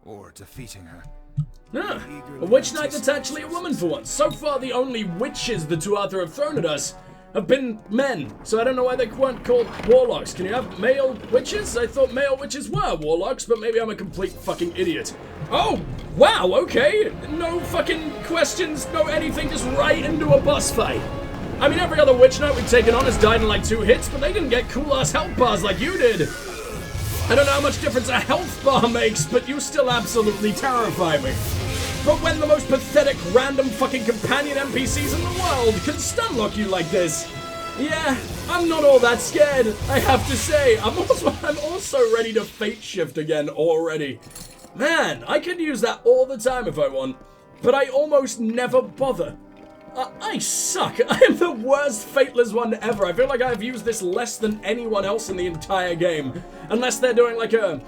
or defeating her. Ah, a witch knight that's actually a woman for once. So far, the only witches the Tuatha have thrown at us have been men, so I don't know why they weren't called warlocks. Can you have male witches? I thought male witches were warlocks, but maybe I'm a complete fucking idiot. Oh, wow, okay. No fucking questions, no anything, just right into a boss fight. I mean, every other witch knight we've taken on has died in like 2 hits, but they didn't get cool-ass health bars like you did. I don't know how much difference a health bar makes, but you still absolutely terrify me. But when the most pathetic random fucking companion NPCs in the world can stunlock you like this, yeah, I'm not all that scared, I have to say. I'm also ready to fate shift again already. Man, I could use that all the time if I want, but I almost never bother. I suck. I am the worst Fateless One ever. I feel like I've used this less than anyone else in the entire game. Unless they're doing like a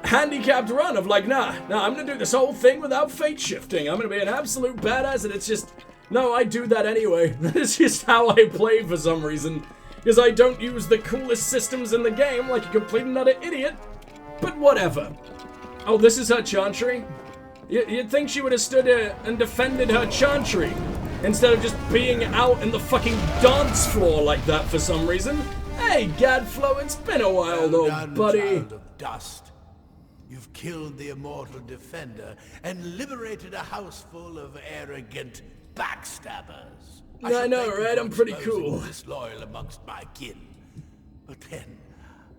handicapped run of like, nah, I'm gonna do this whole thing without fate shifting. I'm gonna be an absolute badass, and it's just, no, I do that anyway. That's just how I play for some reason. Because I don't use the coolest systems in the game like a complete and utter idiot. But whatever. Oh, this is her chantry? You'd think she would have stood here and defended her chantry instead of just being out in the fucking dance floor like that for some reason. Hey, Gadflow, it's been a while though, buddy. Child of dust. You've killed the immortal defender and liberated a house full of arrogant backstabbers. I know, right? I'm pretty cool. Disloyal amongst my kin. But then,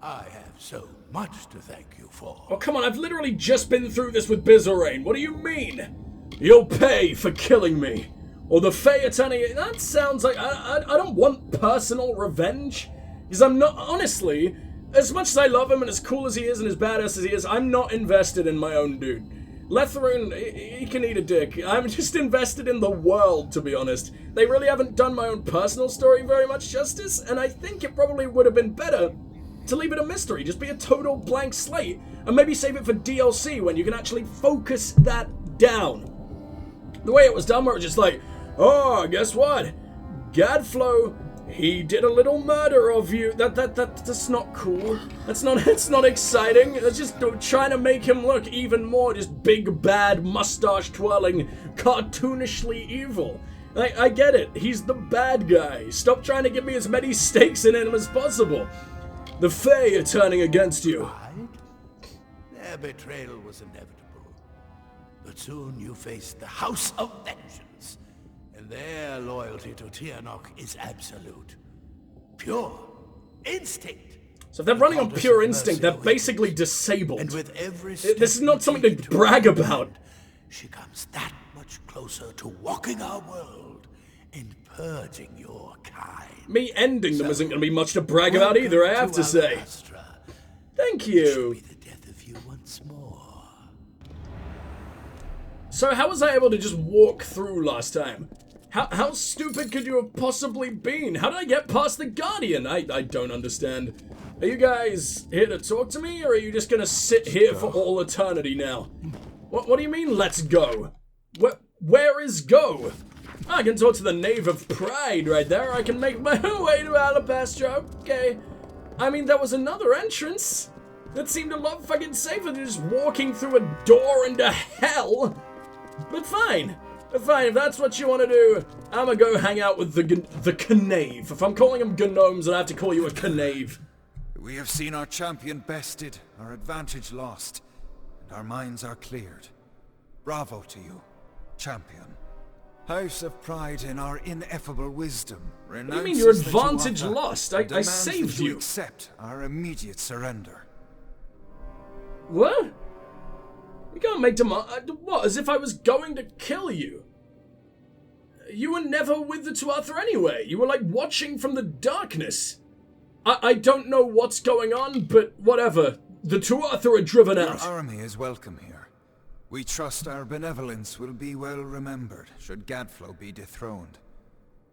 I have so much to thank you for. Oh, come on, I've literally just been through this with Bizarrain. What do you mean? You'll pay for killing me. Or the Fae are turning... That sounds like... I don't want personal revenge. Because I'm not... Honestly, as much as I love him and as cool as he is and as badass as he is, I'm not invested in my own dude. Lethrune, he can eat a dick. I'm just invested in the world, to be honest. They really haven't done my own personal story very much justice, and I think it probably would have been better to leave it a mystery. Just be a total blank slate, and maybe save it for DLC when you can actually focus that down. The way it was done, where it was just like, oh, guess what? Gadflow, he did a little murder of you. That's not cool. It's not exciting. That's just trying to make him look even more just big, bad, mustache twirling, cartoonishly evil. I get it. He's the bad guy. Stop trying to give me as many stakes in him as possible. The Fae are turning against you. Their betrayal was inevitable. But soon you faced the House of Vengeance. And their loyalty to Tianok is absolute. Pure instinct. So if they're running on pure instinct, they're basically disabled. And with every this is not something to brag about. She comes that much closer to walking our world and purging your kind. Me ending them isn't going to be much to brag about either, I have to say. Thank you. Be the death of you once more. So how was I able to just walk through last time? How stupid could you have possibly been? How did I get past the Guardian? I don't understand. Are you guys here to talk to me, or are you just gonna sit here for all eternity now? What do you mean, let's go? Where is go? I can talk to the Knave of Pride right there. I can make my way to Alabastra, okay. I mean, there was another entrance that seemed a lot fucking safer than just walking through a door into hell. But fine, if that's what you want to do, I'm gonna go hang out with the Knave. If I'm calling them gnomes, I have to call you a Knave. We have seen our champion bested, our advantage lost, and our minds are cleared. Bravo to you, champion. House of Pride in our ineffable wisdom. What do you mean your advantage lost? I saved you. Accept our immediate surrender. What? You can't make what? As if I was going to kill you? You were never with the Tuatha anyway. You were like watching from the darkness. I don't know what's going on, but whatever. The Tuatha are driven out. Your army is welcome here. We trust our benevolence will be well remembered should Gadflow be dethroned.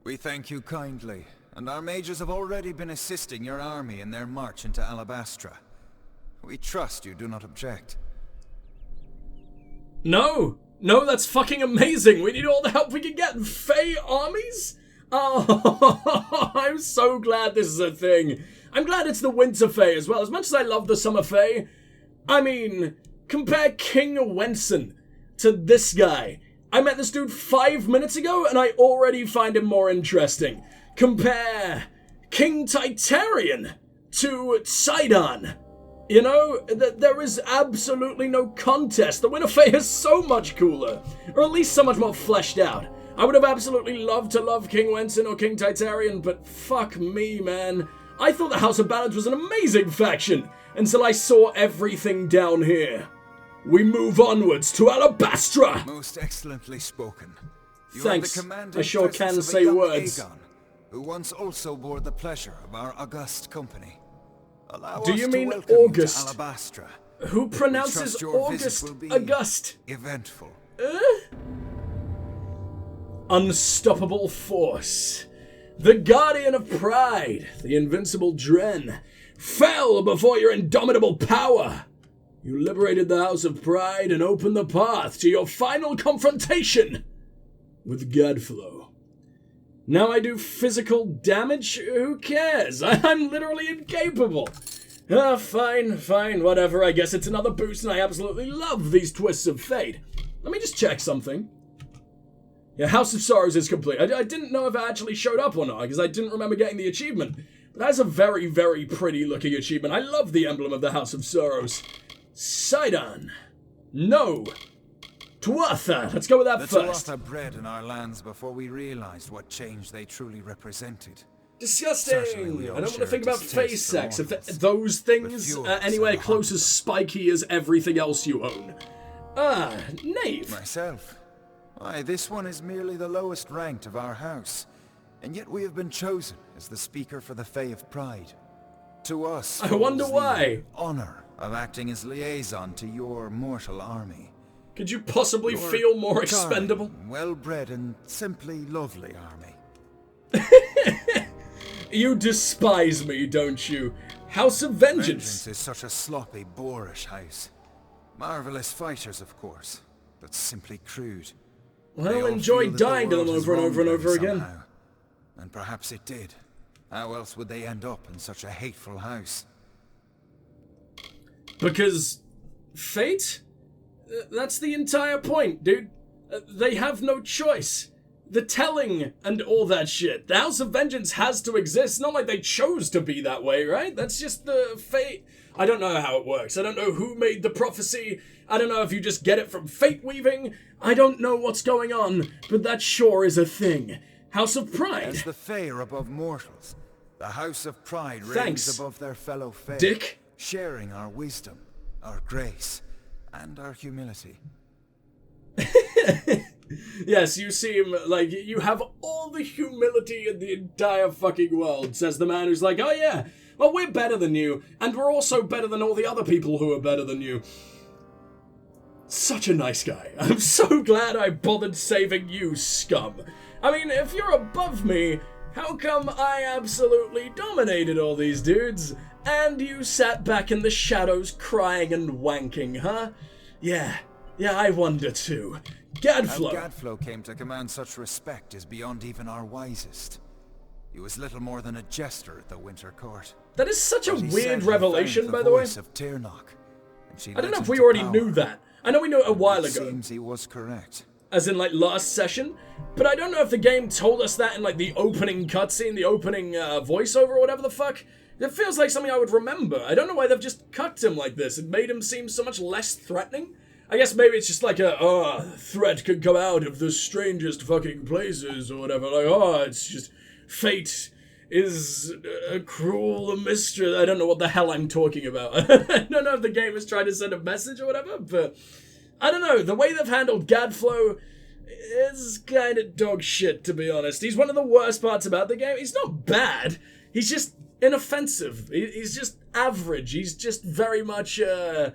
We thank you kindly, and our mages have already been assisting your army in their march into Alabastra. We trust you do not object. No, that's fucking amazing. We need all the help we can get. Fae armies? Oh, I'm so glad this is a thing. I'm glad it's the Winter Fae as well. As much as I love the Summer Fae, I mean, Compare King Wenson to this guy. I met this dude 5 minutes ago, and I already find him more interesting. Compare King Titarian to Sidon. You know, there is absolutely no contest. The Winterfell is so much cooler, or at least so much more fleshed out. I would have absolutely loved to love King Wenson or King Titarian, but fuck me, man. I thought the House of Balance was an amazing faction, until I saw everything down here. We move onwards to Alabastra! Most excellently spoken. You Thanks. Are the commanding I sure presence can of a say young words. Aegon, who once also bore the pleasure of our august company. Allow Do us you to mean welcome August? You to Alabastra. Who pronounces trust your August visit will be August? Eventful. Unstoppable force. The guardian of pride, the invincible Dren, fell before your indomitable power. You liberated the House of Pride and opened the path to your final confrontation with Gadflow. Now I do physical damage? Who cares? I'm literally incapable. Fine, whatever. I guess it's another boost, and I absolutely love these twists of fate. Let me just check something. Yeah, House of Sorrows is complete. I didn't know if it actually showed up or not, because I didn't remember getting the achievement. But that's a very, very pretty looking achievement. I love the emblem of the House of Sorrows. Sidon. No. Tuatha. Let's go with that first. The Tuatha bred in our lands before we realized what change they truly represented. Disgusting. I don't want to think about face sex. If those things are anywhere close as spiky as everything else you own. Knave. Myself. Why, this one is merely the lowest ranked of our house, and yet we have been chosen as the speaker for the Fae of Pride. To us, I wonder why. The honor of acting as liaison to your mortal army. Could you possibly feel more expendable? Well-bred and simply lovely army. You despise me, don't you? House of Vengeance. Vengeance is such a sloppy, boorish house. Marvelous fighters, of course, but simply crude. Well, enjoy dying to them over and over and over again. Somehow. And perhaps it did. How else would they end up in such a hateful house? Because fate? That's the entire point, dude. They have no choice. The telling and all that shit. The House of Vengeance has to exist. Not like they chose to be that way, right? That's just the fate. I don't know how it works. I don't know who made the prophecy. I don't know if you just get it from fate weaving. I don't know what's going on, but that sure is a thing. House of Pride. As the Fae are above mortals, the House of Pride reigns above their fellow Fae. Dick? Sharing our wisdom, our grace, and our humility. Yes, you seem like you have all the humility in the entire fucking world, says the man who's like, oh yeah, well, we're better than you, and we're also better than all the other people who are better than you. Such a nice guy. I'm so glad I bothered saving you, scum. I mean, if you're above me, how come I absolutely dominated all these dudes, and you sat back in the shadows crying and wanking, huh? Yeah, I wonder too. Gadflow. How Gadflow came to command such respect is beyond even our wisest. He was little more than a jester at the Winter Court. That is such a weird revelation, by the way. Of Tirnoch, I don't know if we already knew that. I know we knew it a while ago. Seems he was correct. As in, like, last session. But I don't know if the game told us that in, like, the opening cutscene, the opening voiceover or whatever the fuck. It feels like something I would remember. I don't know why they've just cut him like this. It made him seem so much less threatening. I guess maybe it's just like a, threat could come out of the strangest fucking places or whatever. Like, it's just fate is a cruel mistress. I don't know what the hell I'm talking about. I don't know if the game is trying to send a message or whatever, but I don't know. The way they've handled Gadflow is kind of dog shit, to be honest. He's one of the worst parts about the game. He's not bad. He's just inoffensive. He's just average. He's just very much, a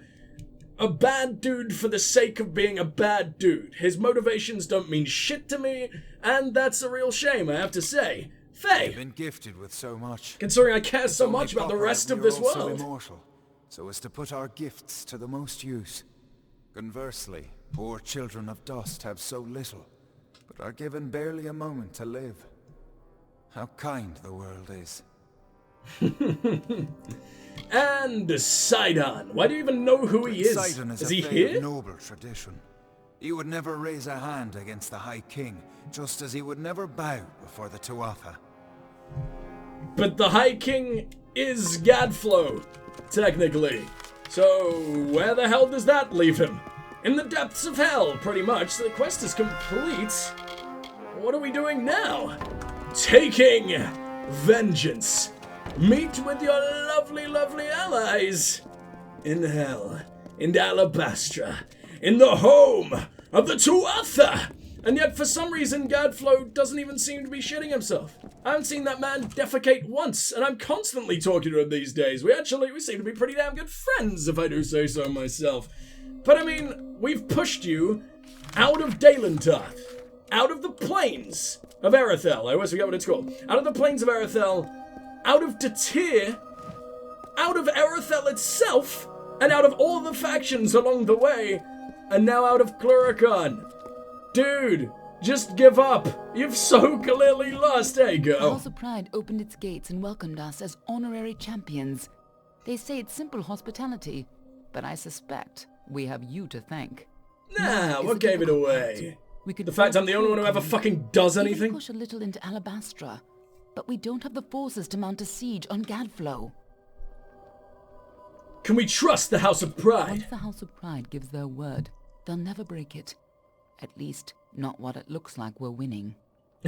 bad dude for the sake of being a bad dude. His motivations don't mean shit to me, and that's a real shame, I have to say. Faye! You've been gifted with so much. Considering I care so much about the rest of this world. Immortal, so as to put our gifts to the most use. Conversely, poor children of dust have so little, but are given barely a moment to live. How kind the world is. And Sidon. Why do you even know who he is? Sidon is he a here? noble tradition. He would never raise a hand against the High King, just as he would never bow before the Tuatha. But the High King is Gadflow, technically. So where the hell does that leave him? In the depths of hell, pretty much. So the quest is complete. What are we doing now? Taking vengeance. Meet with your lovely, lovely allies in hell, in Alabastra, in the home of the Tuatha. And yet, for some reason, Gadflow doesn't even seem to be shitting himself. I haven't seen that man defecate once, and I'm constantly talking to him these days. We seem to be pretty damn good friends, if I do say so myself. But I mean, we've pushed you out of Dalentarth, out of the plains of Erethel. I always forget what it's called. Out of the plains of Erethel, out of Tatir, out of Erethel itself, and out of all the factions along the way, and now out of Cluracan. Dude, just give up. You've so clearly lost. There you go. The House of Pride opened its gates and welcomed us as honorary champions. They say it's simple hospitality, but I suspect we have you to thank. Nah, what gave it away? The fact I'm the only one who ever fucking does anything? anything? We can push a little into Alabastra, but we don't have the forces to mount a siege on Gadflow. Can we trust the House of Pride? Once the House of Pride gives their word, they'll never break it. At least, not what it looks like we're winning.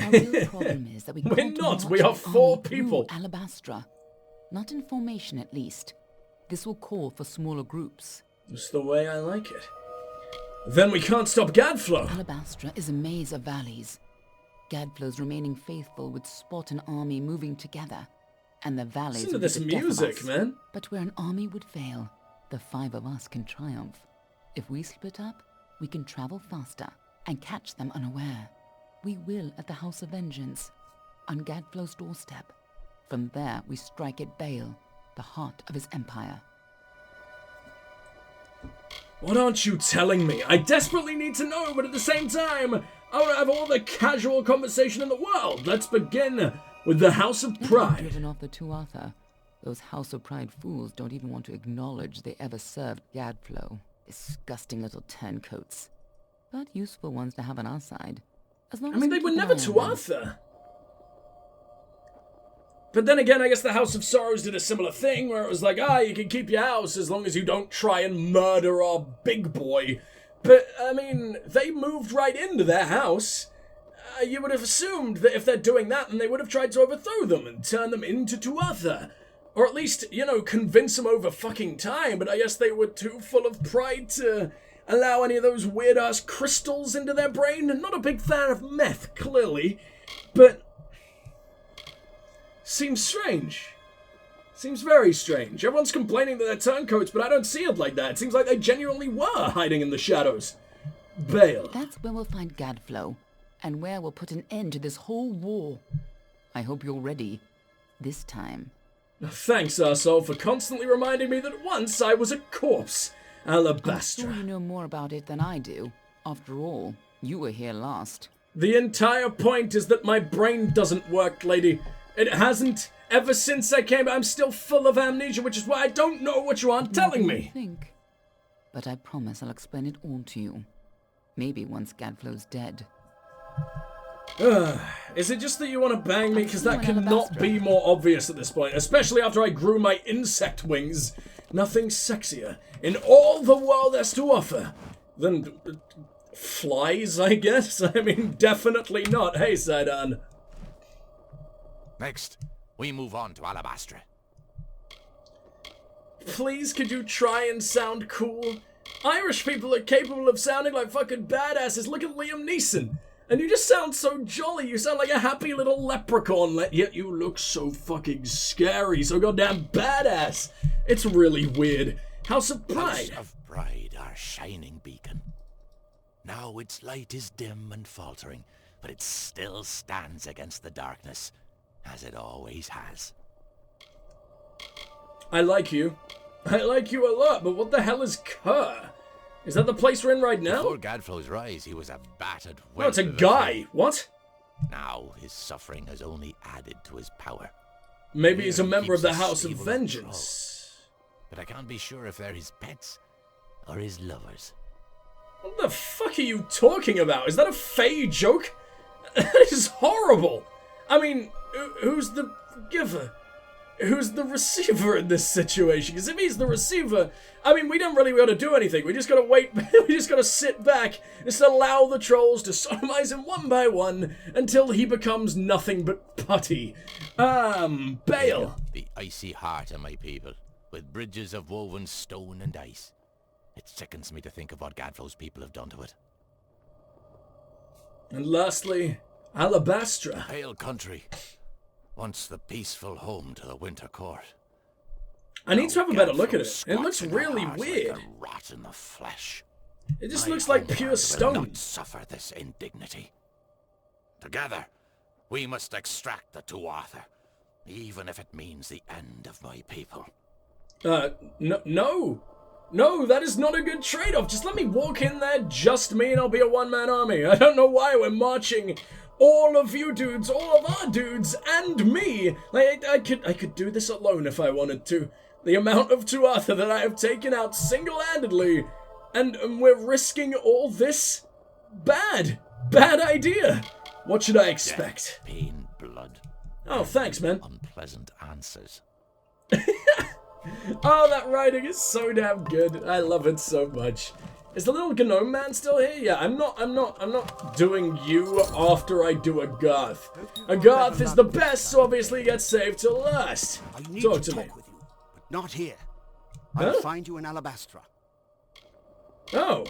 Our real problem is that we We're can't not. march We are an 4 army people. through Alabastra. Not in formation, at least. This will call for smaller groups. Just the way I like it. Then we can't stop Gadflow. Alabastra is a maze of valleys. Gadflow's remaining faithful would spot an army moving together, and the valleys Listen to would be this the death of music, us. man. But where an army would fail, the 5 of us can triumph. If we split up, we can travel faster and catch them unaware. We will at the House of Vengeance, on Gadflow's doorstep. From there, we strike at Bale, the heart of his empire. What aren't you telling me? I desperately need to know, but at the same time, I want to have all the casual conversation in the world. Let's begin with the House of Pride. Driven off the Tuatha, those House of Pride fools don't even want to acknowledge they ever served Gadflow. Disgusting little turncoats. But useful ones to have on our side. As long I as mean, we they were keep never an eye on them. Tuatha. But then again, I guess the House of Sorrows did a similar thing, where it was like, you can keep your house as long as you don't try and murder our big boy. But, I mean, they moved right into their house. You would have assumed that if they're doing that, then they would have tried to overthrow them and turn them into Tuatha. Or at least, convince them over fucking time, but I guess they were too full of pride to allow any of those weird-ass crystals into their brain. Not a big fan of meth, clearly, but seems strange. Seems very strange. Everyone's complaining that they're turncoats, but I don't see it like that. It seems like they genuinely were hiding in the shadows. Bale. That's where we'll find Gadflow, and where we'll put an end to this whole war. I hope you're ready. This time. Thanks, arsehole, for constantly reminding me that once I was a corpse. Alabastra. I'm sure you know more about it than I do. After all, you were here last. The entire point is that my brain doesn't work, lady. It hasn't ever since I came. I'm still full of amnesia, which is why I don't know what you aren't telling me. Think. But I promise I'll explain it all to you. Maybe once Gadflow's dead. Is it just that you want to bang me? Because that cannot be more obvious at this point. Especially after I grew my insect wings. Nothing sexier in all the world has to offer than flies, I guess? I mean, definitely not. Hey, Sidon. Next, we move on to Alabastra. Please, could you try and sound cool? Irish people are capable of sounding like fucking badasses. Look at Liam Neeson. And you just sound so jolly. You sound like a happy little leprechaun, yet you look so fucking scary, so goddamn badass. It's really weird. House of Pride. House of Pride, our shining beacon. Now its light is dim and faltering, but it still stands against the darkness, as it always has. I like you. I like you a lot, but what the hell is Kerr? Is that the place we're in right now? Before Gadflow's rise, he was a battered No, it's a whelp of guy. What? Now his suffering has only added to his power. Maybe he's a Here he member of the keeps House of evil Vengeance. But I can't be sure if they're his pets or his lovers. What the fuck are you talking about? Is that a Fae joke? That is horrible. I mean, who's the giver? Who's the receiver in this situation? Because if he's the receiver, I mean, we don't really be able to do anything. We just gotta wait. We just gotta sit back, just allow the trolls to sodomize him one by one until he becomes nothing but putty. Bale. The icy heart of my people, with bridges of woven stone and ice. It sickens me to think of what Gadflow's people have done to it. And lastly, Alabastra. Pale country, once the peaceful home to the Winter Court. I need to have a better look at it. It looks Squats in our really hearts weird. Like a rot in the flesh. It just My looks like homeland pure will stone. not suffer this indignity. Together, we must extract the Tuatha, even if it means the end of my people. No, that is not a good trade-off. Just let me walk in there, just me, and I'll be a one-man army. I don't know why we're marching all of you dudes, all of our dudes, and me. Like, I could do this alone if I wanted to. The amount of Tuatha that I have taken out single-handedly, and we're risking all this? Bad idea. What should I expect? Death, pain, blood. Oh, thanks, man. Unpleasant answers. Oh, that writing is so damn good. I love it so much. Is the little gnome man still here? Yeah, I'm not doing you after I do a Garth. A Garth is the best, so obviously he gets saved till last. I need Talk to to me. talk with you, but not here. Huh? I'll find you in Alabastra. Oh,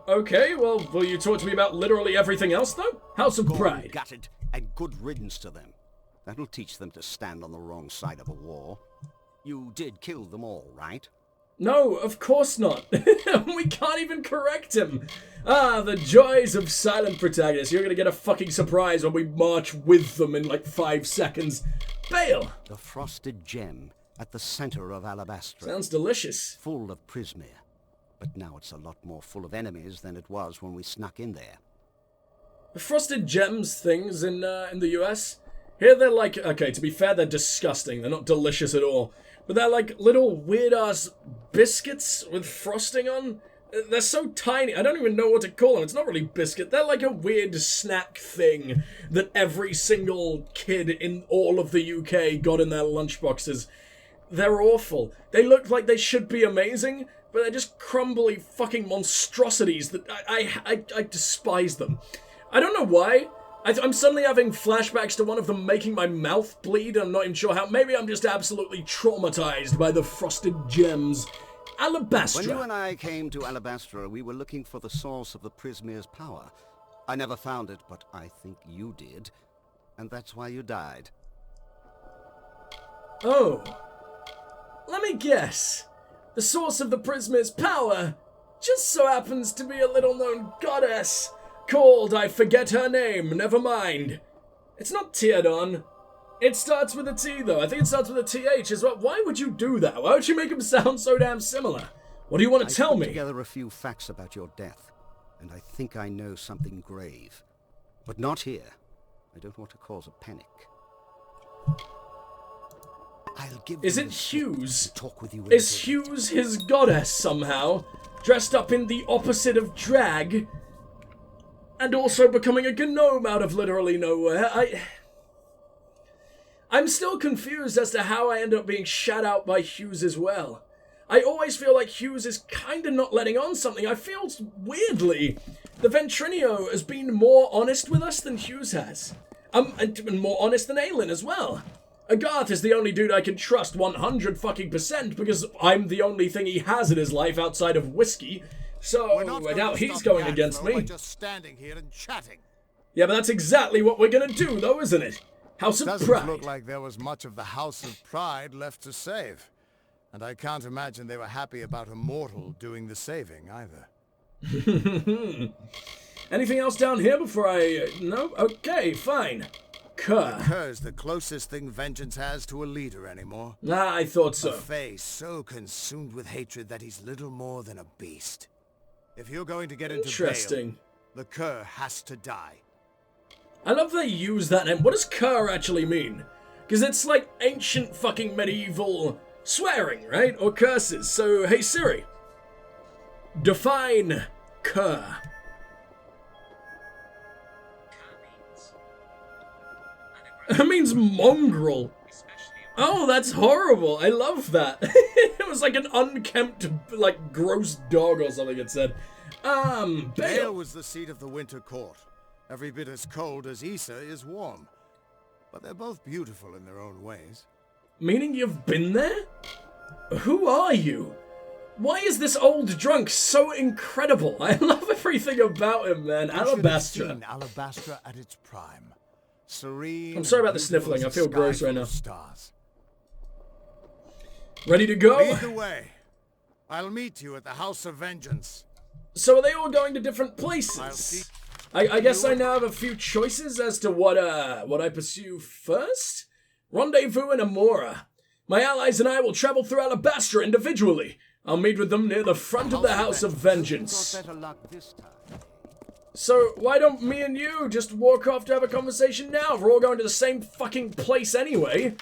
okay, well, will you talk to me about literally everything else, though? House of Pride. Gutted, and good riddance to them. That'll teach them to stand on the wrong side of a war. You did kill them all, right? No, of course not. We can't even correct him. Ah, the joys of silent protagonists. You're gonna get a fucking surprise when we march with them in like 5 seconds. Bale! The frosted gem at the center of Alabastra. Sounds delicious. Full of Prismere. But now it's a lot more full of enemies than it was when we snuck in there. The frosted gems things in the US, here they're like, okay, to be fair, they're disgusting. They're not delicious at all. But they're like little weird-ass biscuits with frosting on. They're so tiny, I don't even know what to call them. It's not really biscuit. They're like a weird snack thing that every single kid in all of the UK got in their lunchboxes. They're awful. They look like they should be amazing, but they're just crumbly fucking monstrosities that I despise them. I don't know why. I'm suddenly having flashbacks to one of them making my mouth bleed. I'm not even sure how. Maybe I'm just absolutely traumatized by the frosted gems. Alabastra. When you and I came to Alabastra, we were looking for the source of the Prismere's power. I never found it, but I think you did. And that's why you died. Oh. Let me guess. The source of the Prismere's power just so happens to be a little-known goddess called, I forget her name, never mind. It's not Teodon. It starts with a T, though. I think it starts with a TH as well. Why would you do that? Why would you make them sound so damn similar? What do you want to tell I put me? together a few facts about your death, and I think I know something grave. But not here. I don't want to cause a panic. I'll give Is you it the slip Hughes? to talk with you Is in private. Hughes his goddess somehow? Dressed up in the opposite of drag? And also becoming a gnome out of literally nowhere? I'm still confused as to how I end up being shat out by Hughes as well. I always feel like Hughes is kinda not letting on something. I feel weirdly the Ventrinio has been more honest with us than Hughes has. And more honest than Aelin as well. Agarth is the only dude I can trust 100% because I'm the only thing he has in his life outside of whiskey. So I doubt he's going against me. Just standing here and chatting. Yeah, but that's exactly what we're gonna do, though, isn't it? House of Doesn't Pride. look like there was much of the House of Pride left to save. And I can't imagine they were happy about a mortal doing the saving, either. Anything else down here before I... No? Okay, fine. Kerr. Kerr's the closest thing Vengeance has to a leader anymore. Ah, I thought A so. face so consumed with hatred that he's little more than a beast. If you're going to get into Interesting. Vale, the Kerr has to die. I love they use that name. What does Kerr actually mean? Because it's like ancient fucking medieval swearing, right? Or curses. So, hey Siri, define cur. That means mongrel. Oh, that's horrible. I love that. It was like an unkempt, like, gross dog or something it said. Bale. Bale was the seat of the Winter Court. Every bit as cold as Issa is warm. But they're both beautiful in their own ways. Meaning you've been there? Who are you? Why is this old drunk so incredible? I love everything about him, man. Alabastra. Alabastra at its prime. Serene. I'm sorry about the sniffling. I feel gross right now. Stars. Ready to go? Lead the way. I'll meet you at the House of Vengeance. So are they all going to different places? I guess I now have a few choices as to what I pursue first. Rendezvous in Amora. My allies and I will travel through Alabastra individually. I'll meet with them near the front of the House of Vengeance. So why don't me and you just walk off to have a conversation now? We're all going to the same fucking place anyway.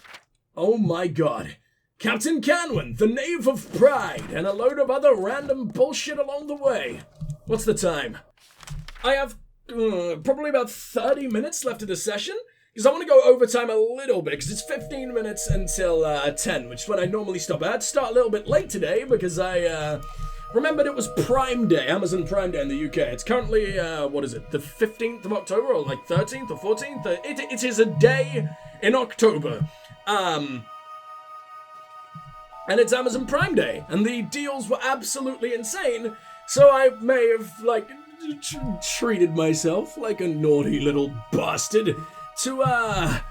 Oh my god. Captain Canwin, the Knave of Pride, and a load of other random bullshit along the way. What's the time? I have probably about 30 minutes left of the session, because I want to go overtime a little bit, because it's 15 minutes until 10, which is when I normally stop. I had to start a little bit late today, because I remembered it was Prime Day, Amazon Prime Day in the UK. It's currently, what is it, the 15th of October, or like 13th or 14th? It is a day in October. And it's Amazon Prime Day, and the deals were absolutely insane, so I may have, like, treated myself like a naughty little bastard to, a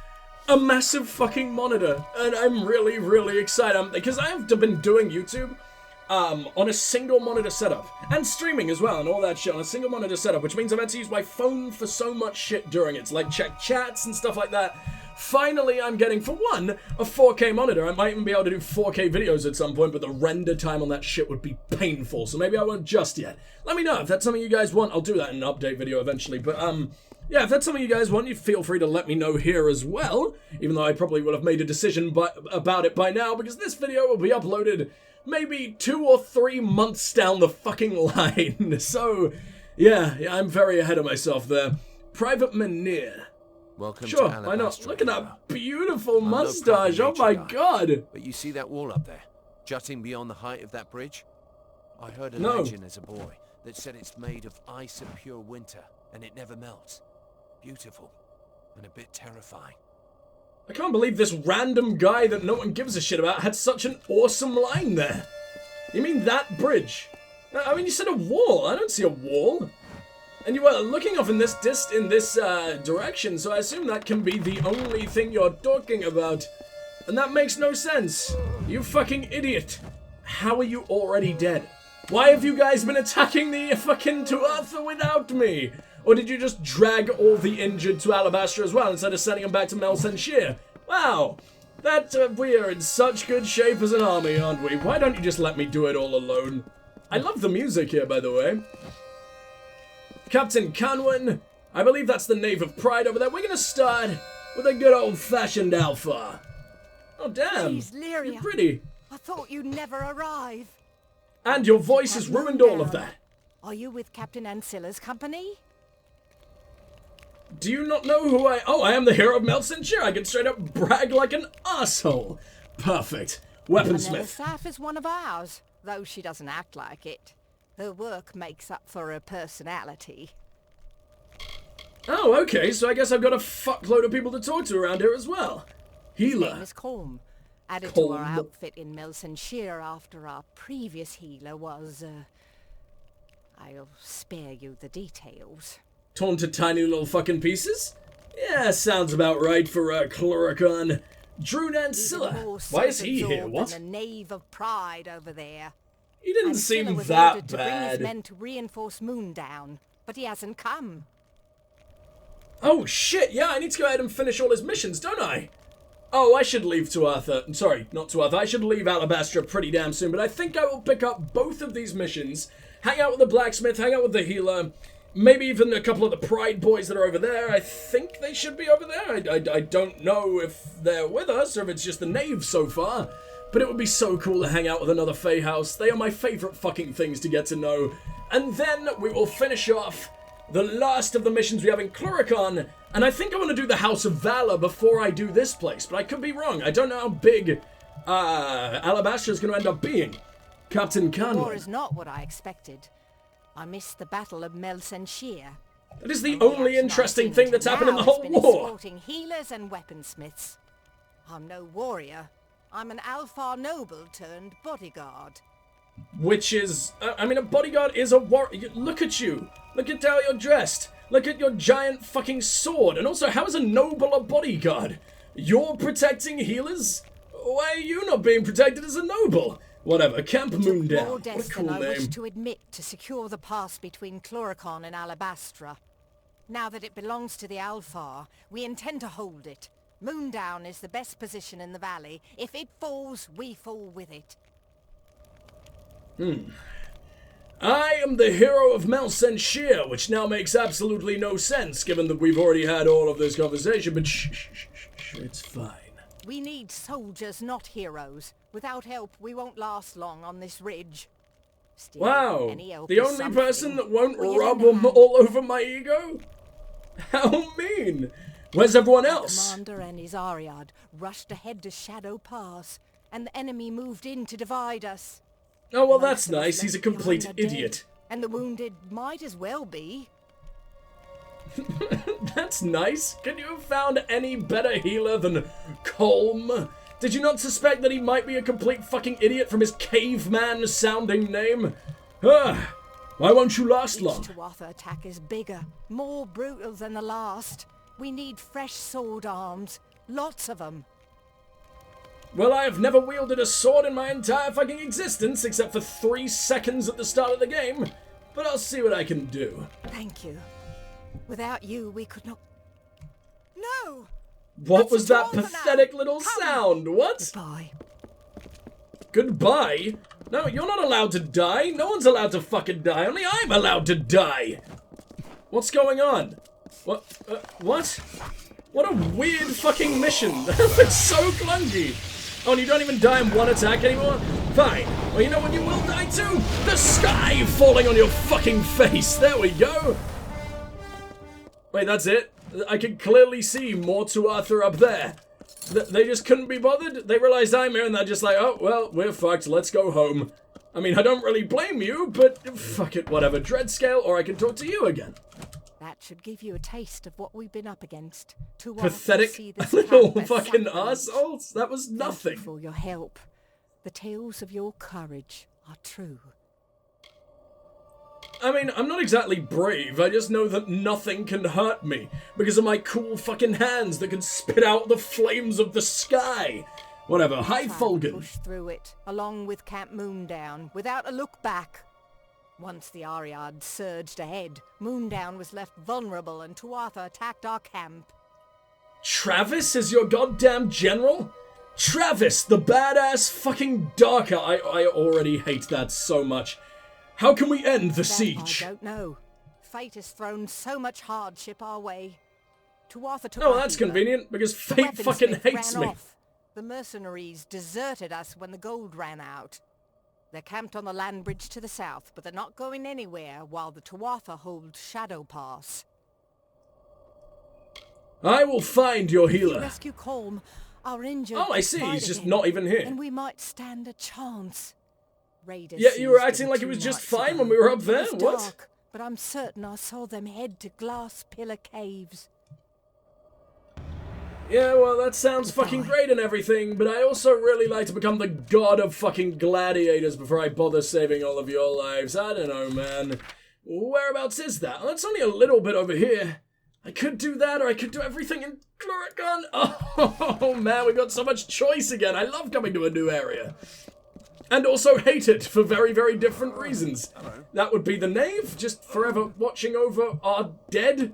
massive fucking monitor, and I'm really, really excited, because I've been doing YouTube, on a single monitor setup, and streaming as well, and all that shit on a single monitor setup, which means I've had to use my phone for so much shit during it, like check chats and stuff like that. Finally, I'm getting, for one, a 4K monitor. I might even be able to do 4K videos at some point, but the render time on that shit would be painful, so maybe I won't just yet. Let me know if that's something you guys want. I'll do that in an update video eventually, but, yeah, if that's something you guys want, you feel free to let me know here as well, even though I probably will have made a decision about it by now, because this video will be uploaded maybe 2 or 3 months down the fucking line. So, yeah, I'm very ahead of myself there. Private Menir. Welcome Sure, to Alabastra. why not? Look at that beautiful mustache. Oh my god. But you see that wall up there, jutting beyond the height of that bridge? I heard a No. legend as a boy that said it's made of ice of pure winter, and it never melts. Beautiful, and a bit terrifying. I can't believe this random guy that no one gives a shit about had such an awesome line there. You mean that bridge? I mean, you said a wall. I don't see a wall. And you were looking off in this direction, so I assume that can be the only thing you're talking about. And that makes no sense. You fucking idiot. How are you already dead? Why have you guys been attacking the fucking Tuatha without me? Or did you just drag all the injured to Alabastra as well instead of sending them back to Melsenshire? Wow. We are in such good shape as an army, aren't we? Why don't you just let me do it all alone? I love the music here, by the way. Captain Canwin, I believe that's the Knave of Pride over there. We're gonna start with a good old-fashioned alpha. Oh, damn. Jeez, Lyria. You're pretty. I thought you'd never arrive. And your voice has ruined all of that. Are you with Captain Ancilla's company? Do you not know who I... Oh, I am the hero of Melsenshire. I can straight up brag like an asshole. Perfect. Weaponsmith. Staff is one of ours, though she doesn't act like it. Her work makes up for her personality. Oh, okay, so I guess I've got a fuckload of people to talk to around here as well. Healer. Miss Colm, added Colm. to our outfit in Melsenshire after our previous healer was, I'll spare you the details. Torn to tiny little fucking pieces? Yeah, sounds about right for Chloricon. Drew Ancilla. Why is he here? What? The Knave of Pride over there. He didn't Ancilla seem was that ordered to bring his bad. men to reinforce Moondown, but he hasn't come. Oh shit, yeah, I need to go ahead and finish all his missions, don't I? Oh, I should leave Tuatha. Sorry, not Tuatha. I should leave Alabastra pretty damn soon, but I think I will pick up both of these missions, hang out with the blacksmith, hang out with the healer, Maybe even a couple of the Pride boys that are over there. I think they should be over there. I don't know if they're with us or if it's just the knave so far. But it would be so cool to hang out with another Fey house. They are my favorite fucking things to get to know. And then we will finish off the last of the missions we have in Cluricon. And I think I want to do the House of Valor before I do this place. But I could be wrong. I don't know how big Alabastra is going to end up being. Captain Conway. The war is not what I expected. I missed the Battle of Melsenshir. That is the only interesting thing that's happened in the whole war. Escorting healers and weaponsmiths. I'm no warrior. I'm an Alfar noble turned bodyguard. Which is, I mean, a bodyguard is a warrior. Look at you. Look at how you're dressed. Look at your giant fucking sword. And also, how is a noble a bodyguard? You're protecting healers? Why are you not being protected as a noble? Whatever, Camp Moondown. More What a death cool than I wish name. to admit to secure the pass between Cluricon and Alabastra. Now that it belongs to the Alfar, we intend to hold it. Moondown is the best position in the valley. If it falls, we fall with it. I am the hero of Melsenshir, which now makes absolutely no sense, given that we've already had all of this conversation, but shh, it's fine. We need soldiers, not heroes. Without help, we won't last long on this ridge. Still, Wow, any help the is only something. person that won't Will you rub lend a them hand? all over my ego? How mean. Where's everyone The else? commander and his Ariad rushed ahead to Shadow Pass, and the enemy moved in to divide us. Oh, well, Most that's of us nice. He's a left behind complete are dead, idiot. And the wounded might as well be. That's nice. Can you have found any better healer than Colm? Did you not suspect that he might be a complete fucking idiot from his caveman-sounding name? Why won't you last long? Each Tuatha attack is bigger, more brutal than the last. We need fresh sword arms. Lots of them. Well, I have never wielded a sword in my entire fucking existence, except for 3 seconds at the start of the game. But I'll see what I can do. Thank you. Without you, we could not... No! What That's was a that Tuatha now. pathetic little Come. sound? What? Bye. Goodbye? No, you're not allowed to die. No one's allowed to fucking die. Only I'm allowed to die. What's going on? What? What? What a weird fucking mission. It's so clunky. Oh, and you don't even die in one attack anymore? Fine. Well, you know when you will die too? The sky falling on your fucking face. There we go. Wait, that's it? I can clearly see more Tuatha up there. They just couldn't be bothered? They realized I'm here and they're just like, oh, well, we're fucked. Let's go home. I mean, I don't really blame you, but fuck it, whatever. Dreadscale, or I can talk to you again. That should give you a taste of what we've been up against. Tuatha Pathetic see this little camp as fucking sacrilege. assholes. That was Thank nothing. you for your help. The tales of your courage are true. I mean, I'm not exactly brave. I just know that nothing can hurt me because of my cool fucking hands that can spit out the flames of the sky. Whatever. Hi, Tried to Fulgen. push through it, along with Camp Moondown, without a look back. Once the Ariad surged ahead, Moondown was left vulnerable and Tuatha attacked our camp. Travis is your goddamn general? Travis, the badass fucking Darker. I already hate that so much. How can we end the That siege? I don't know. Fate has thrown so much hardship our way. Tuatha took Oh, our that's healer. convenient, because The fate fucking weaponsmith hates ran me. off. The mercenaries deserted us when the gold ran out. They're camped on the land bridge to the south, but they're not going anywhere while the Tuatha hold Shadow Pass. I will find your If we healer. rescue Colm, our injured Oh, I see, fight he's just again, not even here. and we might stand a chance. Raiders Yeah, you were seized acting him like it 2 was just nights fine ago. when we were up It there. was What? dark, but I'm certain I saw them head to Glass Pillar Caves. Yeah, well, that sounds fucking Goodbye. great and everything, but I also really like to become the god of fucking gladiators before I bother saving all of your lives. I don't know, man. Whereabouts is that? Oh, it's only a little bit over here. I could do that, or I could do everything in Cluricon. Oh, man, we got so much choice again. I love coming to a new area. And also hate it for very, very different reasons. That would be the knave, just forever watching over our dead.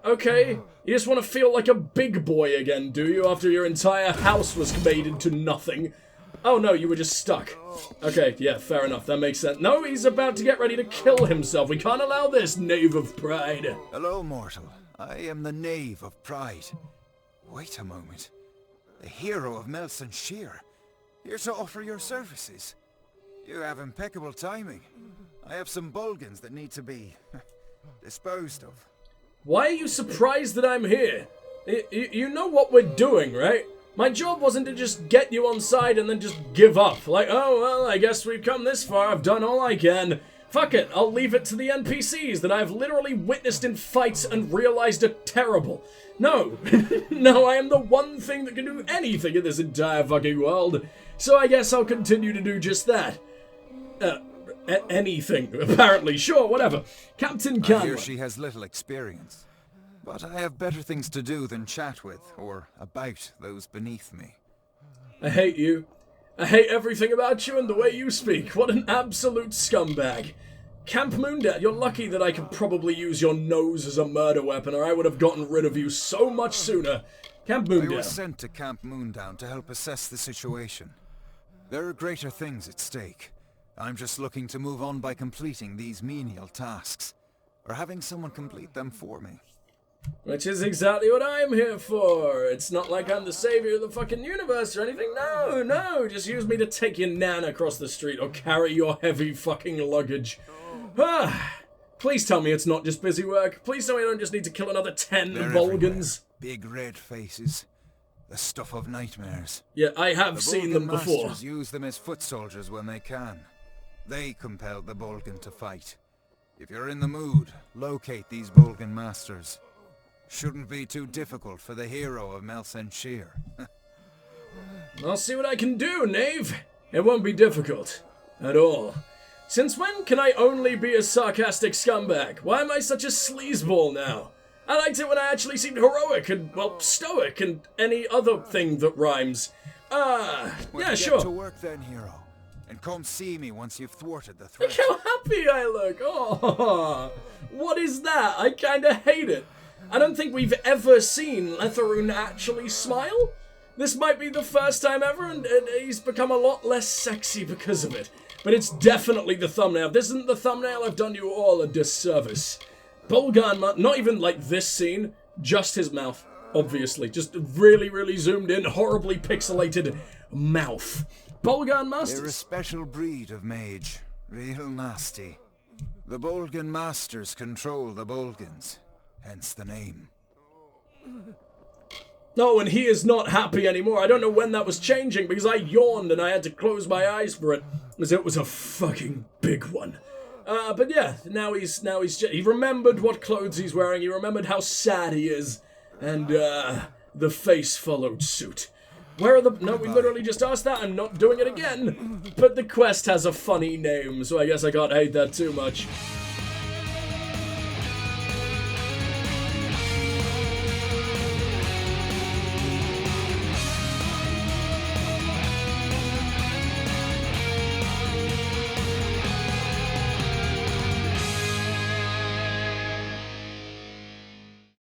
Okay, you just want to feel like a big boy again, do you, after your entire house was made into nothing? Oh no, you were just stuck. Okay, yeah, fair enough. That makes sense. No, he's about to get ready to kill himself. We can't allow this, Knave of Pride. Hello, mortal. I am the Knave of Pride. Wait a moment. The hero of Melson Shear. Here to offer your services. You have impeccable timing. I have some Bulgans that need to be disposed of. Why are you surprised that I'm here? You know what we're doing, right? My job wasn't to just get you on side and then just give up. Like, oh, well, I guess we've come this far. I've done all I can. Fuck it, I'll leave it to the NPCs that I've literally witnessed in fights and realized are terrible. No. No, I am the one thing that can do anything in this entire fucking world. So I guess I'll continue to do just that. Anything, apparently. Sure, whatever. Captain Canwa. I hear she has little experience. But I have better things to do than chat with, or about, those beneath me. I hate you. I hate everything about you and the way you speak. What an absolute scumbag. Camp Moondad, you're lucky that I could probably use your nose as a murder weapon, or I would have gotten rid of you so much sooner. Camp Moondown. I was sent to Camp Moondown to help assess the situation. There are greater things at stake. I'm just looking to move on by completing these menial tasks, or having someone complete them for me. Which is exactly what I'm here for. It's not like I'm the savior of the fucking universe or anything. No, no, just use me to take your nan across the street or carry your heavy fucking luggage. Please tell me it's not just busy work. Please tell me I don't just need to kill another 10 Volgans. Big red faces. The stuff of nightmares. Yeah, I have seen them before. The Masters use them as foot soldiers when they can. They compelled the Bolgan to fight. If you're in the mood, locate these Bolgan Masters. Shouldn't be too difficult for the hero of Melson Shear. I'll see what I can do, Knave. It won't be difficult. At all. Since when can I only be a sarcastic scumbag? Why am I such a sleazeball now? I liked it when I actually seemed heroic and, well, stoic and any other thing that rhymes. Yeah, sure. Get to work then, hero. And come see me once you've thwarted the threat. Look how happy I look. Oh, what is that? I kinda hate it. I don't think we've ever seen Letharoon actually smile. This might be the first time ever, and he's become a lot less sexy because of it. But it's definitely the thumbnail. If this isn't the thumbnail, I've done you all a disservice. Bolgan, not even like this scene, just his mouth, obviously. Just really, really zoomed in, horribly pixelated mouth. Bolgan Masters. They're a special breed of mage. Real nasty. The Bolgan Masters control the Bolgans. Hence the name. No, and he is not happy anymore. I don't know when that was changing because I yawned and I had to close my eyes for it, because it was a fucking big one. But yeah, now he remembered what clothes he's wearing. He remembered how sad he is, and the face followed suit. Where are the? No, we literally just asked that. I'm not doing it again. But the quest has a funny name, so I guess I can't hate that too much.